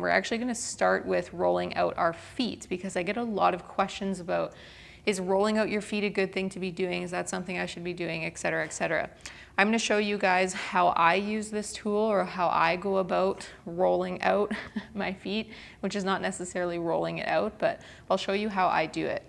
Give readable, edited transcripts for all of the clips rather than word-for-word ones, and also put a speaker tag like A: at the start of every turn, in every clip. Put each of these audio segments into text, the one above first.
A: We're actually going to start with rolling out our feet because I get a lot of questions about, is rolling out your feet a good thing to be doing? Is that something I should be doing, etc., etc. I'm going to show you guys how I use this tool or how I go about rolling out my feet, which is not necessarily rolling it out, but I'll show you how I do it.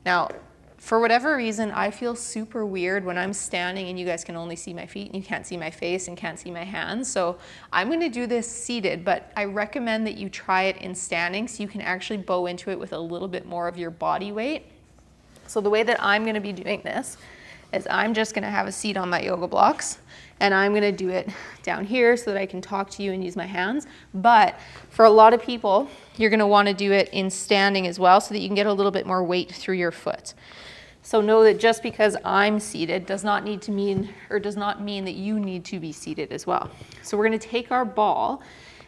A: Now, for whatever reason, I feel super weird when I'm standing and you guys can only see my feet and you can't see my face and can't see my hands. So I'm going to do this seated, but I recommend that you try it in standing so you can actually bow into it with a little bit more of your body weight. So the way that I'm going to be doing this is I'm just going to have a seat on my yoga blocks and I'm going to do it down here so that I can talk to you and use my hands. But for a lot of people, you're going to want to do it in standing as well so that you can get a little bit more weight through your foot. So know that just because I'm seated does not mean that you need to be seated as well. So we're going to take our ball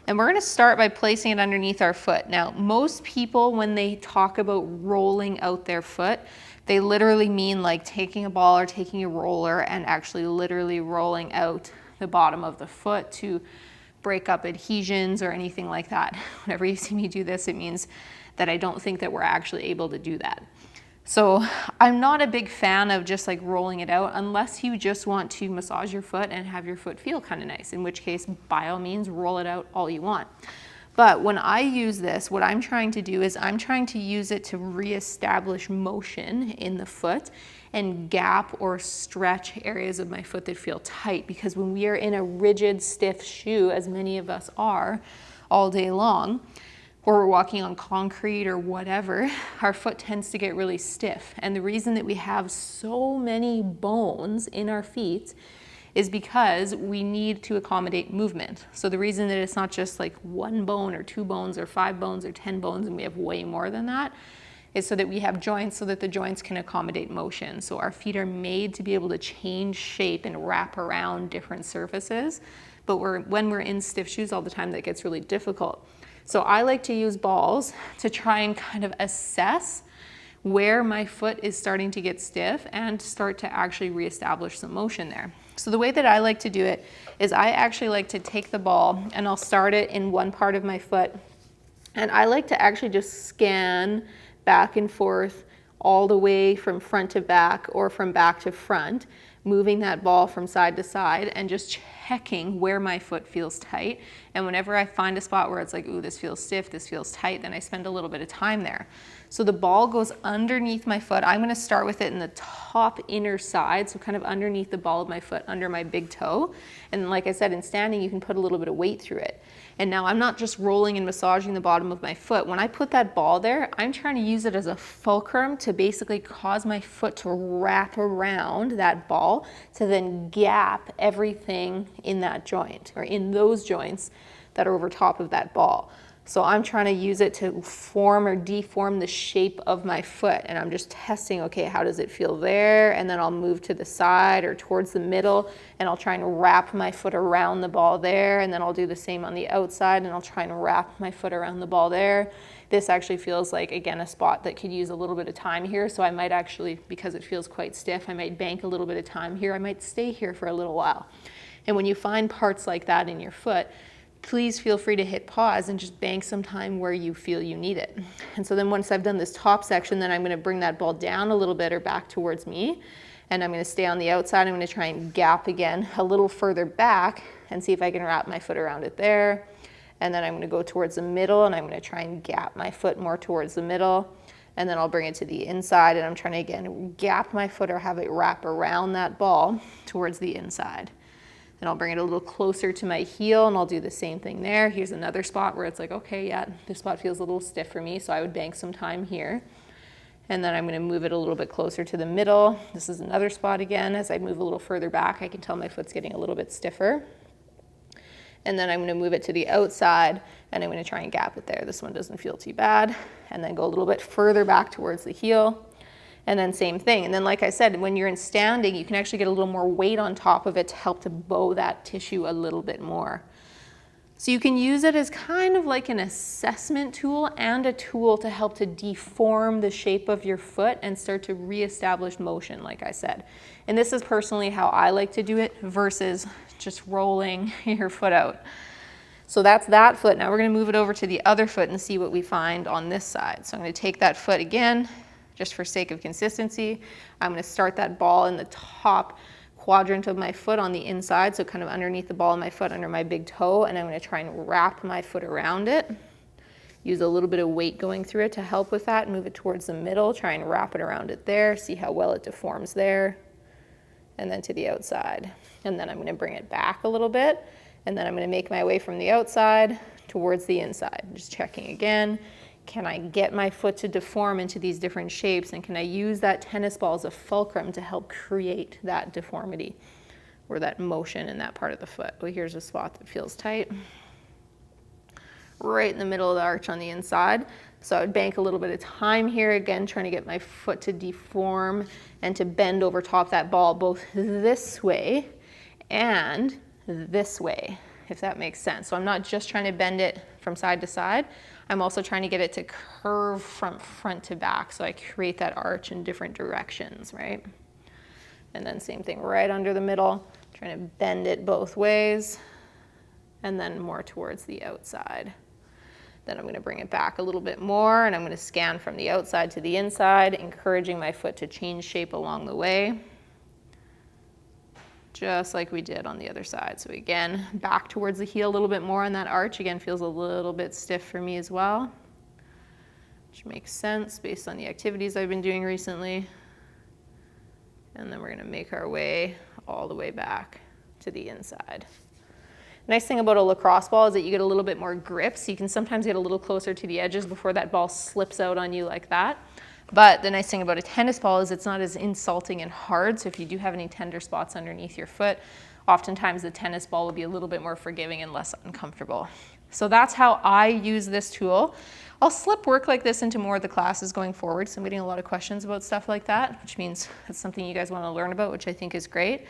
A: and we're going to start by placing it underneath our foot. Now, most people, when they talk about rolling out their foot, they literally mean like taking a ball or taking a roller and actually literally rolling out the bottom of the foot to break up adhesions or anything like that. Whenever you see me do this, it means that I don't think that we're actually able to do that. So I'm not a big fan of just like rolling it out unless you just want to massage your foot and have your foot feel kind of nice, in which case, by all means, roll it out all you want. But when I use this, what I'm trying to do is I'm trying to use it to reestablish motion in the foot and gap or stretch areas of my foot that feel tight, because when we are in a rigid, stiff shoe, as many of us are all day long, or we're walking on concrete or whatever, our foot tends to get really stiff. And the reason that we have so many bones in our feet is because we need to accommodate movement. So the reason that it's not just like one bone or two bones or 5 bones or 10 bones and we have way more than that is so that we have joints so that the joints can accommodate motion. So our feet are made to be able to change shape and wrap around different surfaces. But when we're in stiff shoes all the time, that gets really difficult. So I like to use balls to try and kind of assess where my foot is starting to get stiff and start to actually reestablish some motion there. So the way that I like to do it is I actually like to take the ball and I'll start it in one part of my foot. And I like to actually just scan back and forth all the way from front to back or from back to front, moving that ball from side to side and just checking where my foot feels tight. And whenever I find a spot where it's like, ooh, this feels stiff, this feels tight, then I spend a little bit of time there. So the ball goes underneath my foot. I'm gonna start with it in the top inner side, so kind of underneath the ball of my foot, under my big toe. And like I said, in standing, you can put a little bit of weight through it. And now I'm not just rolling and massaging the bottom of my foot. When I put that ball there, I'm trying to use it as a fulcrum to basically cause my foot to wrap around that ball to then gap everything in that joint or in those joints that are over top of that ball. So I'm trying to use it to form or deform the shape of my foot. And I'm just testing, okay, how does it feel there? And then I'll move to the side or towards the middle and I'll try and wrap my foot around the ball there. And then I'll do the same on the outside and I'll try and wrap my foot around the ball there. This actually feels like, again, a spot that could use a little bit of time here. So I might actually, because it feels quite stiff, I might bank a little bit of time here. I might stay here for a little while. And when you find parts like that in your foot, please feel free to hit pause and just bank some time where you feel you need it. And so then once I've done this top section, then I'm going to bring that ball down a little bit or back towards me. And I'm going to stay on the outside. I'm going to try and gap again a little further back and see if I can wrap my foot around it there. And then I'm going to go towards the middle and I'm going to try and gap my foot more towards the middle. And then I'll bring it to the inside and I'm trying to, again, gap my foot or have it wrap around that ball towards the inside. And I'll bring it a little closer to my heel and I'll do the same thing there. Here's another spot where it's like, okay, yeah, this spot feels a little stiff for me, so I would bank some time here. And then I'm going to move it a little bit closer to the middle. This is another spot again. As I move a little further back, I can tell my foot's getting a little bit stiffer. And then I'm going to move it to the outside and I'm going to try and gap it there. This one doesn't feel too bad. And then go a little bit further back towards the heel. And then same thing. And then like I said, when you're in standing, you can actually get a little more weight on top of it to help to bow that tissue a little bit more. So you can use it as kind of like an assessment tool and a tool to help to deform the shape of your foot and start to reestablish motion, like I said. And this is personally how I like to do it versus just rolling your foot out. So that's that foot. Now we're gonna move it over to the other foot and see what we find on this side. So I'm gonna take that foot again, just for sake of consistency. I'm gonna start that ball in the top quadrant of my foot on the inside, so kind of underneath the ball of my foot, under my big toe, and I'm gonna try and wrap my foot around it. Use a little bit of weight going through it to help with that. Move it towards the middle, try and wrap it around it there, see how well it deforms there, and then to the outside. And then I'm gonna bring it back a little bit, and then I'm gonna make my way from the outside towards the inside. Just checking again, can I get my foot to deform into these different shapes, and can I use that tennis ball as a fulcrum to help create that deformity or that motion in that part of the foot? Well, here's a spot that feels tight. Right in the middle of the arch on the inside. So I would bank a little bit of time here, again, trying to get my foot to deform and to bend over top that ball both this way and this way, if that makes sense. So I'm not just trying to bend it from side to side, I'm also trying to get it to curve from front to back, so I create that arch in different directions, right? And then same thing right under the middle, trying to bend it both ways, and then more towards the outside. Then I'm gonna bring it back a little bit more, and I'm gonna scan from the outside to the inside, encouraging my foot to change shape along the way, just like we did on the other side. So again, back towards the heel a little bit more on that arch. Again, feels a little bit stiff for me as well, which makes sense based on the activities I've been doing recently. And then we're gonna make our way all the way back to the inside. Nice thing about a lacrosse ball is that you get a little bit more grip, so you can sometimes get a little closer to the edges before that ball slips out on you like that. But the nice thing about a tennis ball is it's not as insulting and hard, so if you do have any tender spots underneath your foot, oftentimes the tennis ball will be a little bit more forgiving and less uncomfortable. So that's how I use this tool. I'll slip work like this into more of the classes going forward, so I'm getting a lot of questions about stuff like that, which means it's something you guys want to learn about, which I think is great.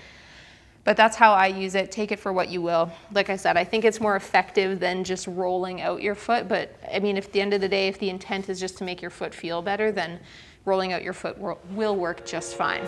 A: But that's how I use it. Take it for what you will. Like I said, I think it's more effective than just rolling out your foot. But I mean, if at the end of the day, if the intent is just to make your foot feel better, then rolling out your foot will work just fine.